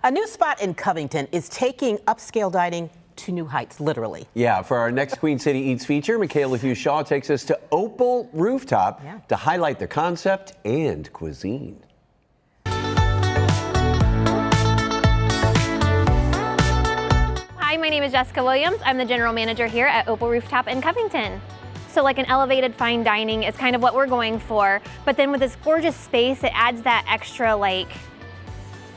A new spot in Covington is taking upscale dining to new heights, literally. Yeah, for our next Queen City Eats feature, Mikhayla Hughes-Shaw takes us to Opal Rooftop to highlight the concept and cuisine. Hi, my name is Jessica Williams. I'm the general manager here at Opal Rooftop in Covington. So like an elevated fine dining is kind of what we're going for, but then with this gorgeous space, it adds that extra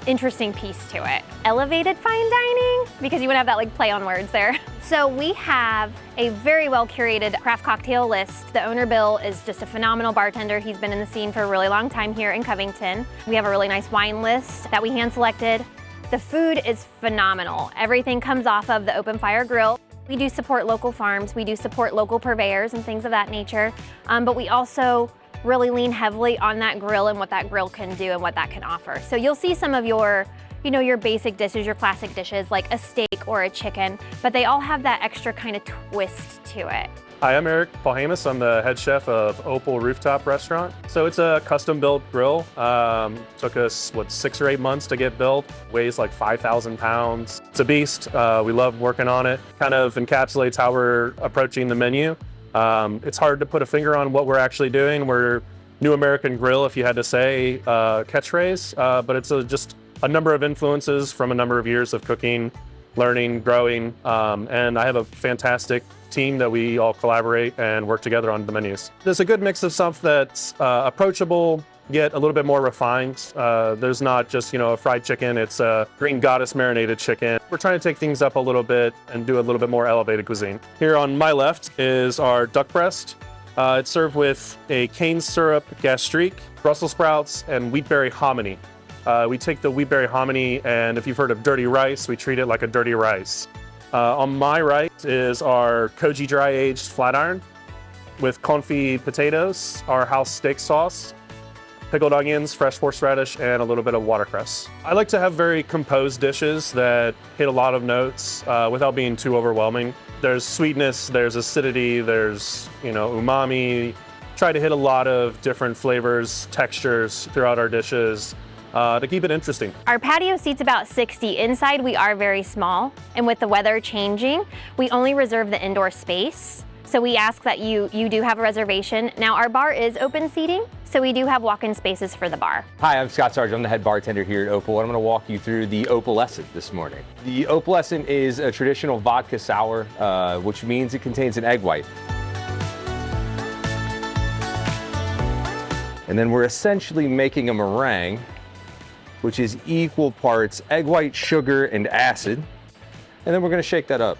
interesting piece to it. Elevated fine dining, because you would have that play on words there. So we have a very well curated craft cocktail list. The owner, Bill, is just a phenomenal bartender. He's been in the scene for a really long time here in Covington. We have a really nice wine list that we hand selected. The food is phenomenal. Everything comes off of the open fire grill. We do support local farms. We do support local purveyors and things of that nature. But we also really lean heavily on that grill and what that grill can do and what that can offer. So you'll see some of your, your basic dishes, your classic dishes like a steak or a chicken, but they all have that extra kind of twist to it. Hi, I'm Eric Paulhamus. I'm the head chef of Opal Rooftop Restaurant. So it's a custom-built grill. Took us, 6 or 8 months to get built. Weighs like 5,000 pounds. It's a beast. We love working on it. Kind of encapsulates how we're approaching the menu. It's hard to put a finger on what we're actually doing. We're New American Grill, if you had to say, catchphrase, but it's just a number of influences from a number of years of cooking, learning, growing, and I have a fantastic team that we all collaborate and work together on the menus. There's a good mix of stuff that's approachable, yet a little bit more refined. There's not just, a fried chicken, it's a green goddess marinated chicken. We're trying to take things up a little bit and do a little bit more elevated cuisine. Here on my left is our duck breast. It's served with a cane syrup gastrique, Brussels sprouts, and wheatberry hominy. We take the wheatberry hominy, and if you've heard of dirty rice, we treat it like a dirty rice. On my right is our koji dry aged flat iron with confit potatoes, our house steak sauce, pickled onions, fresh horseradish, and a little bit of watercress. I like to have very composed dishes that hit a lot of notes without being too overwhelming. There's sweetness, there's acidity, there's umami. Try to hit a lot of different flavors, textures throughout our dishes to keep it interesting. Our patio seats about 60. Inside we are very small, and with the weather changing, we only reserve the indoor space. So we ask that you do have a reservation. Now our bar is open seating, so we do have walk-in spaces for the bar. Hi, I'm Scott Sargent. I'm the head bartender here at Opal, and I'm going to walk you through the Opalescent this morning. The Opalescent is a traditional vodka sour, which means it contains an egg white. And then we're essentially making a meringue, which is equal parts egg white, sugar, and acid. And then we're going to shake that up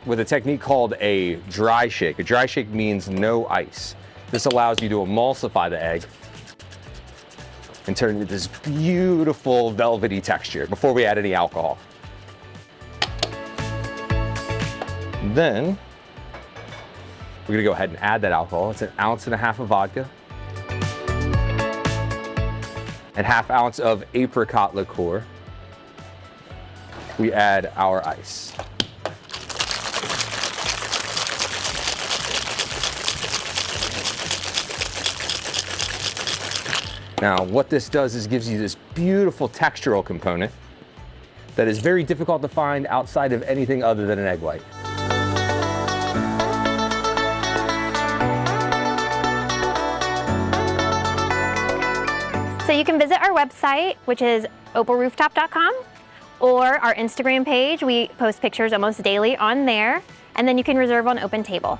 with a technique called a dry shake. A dry shake means no ice. This allows you to emulsify the egg and turn it into this beautiful velvety texture before we add any alcohol. Then we're gonna go ahead and add that alcohol. It's 1.5 ounces of vodka and 1/2 ounce of apricot liqueur. We add our ice. Now, what this does is gives you this beautiful textural component that is very difficult to find outside of anything other than an egg white. So you can visit our website, which is opalrooftop.com, or our Instagram page. We post pictures almost daily on there, and then you can reserve on OpenTable.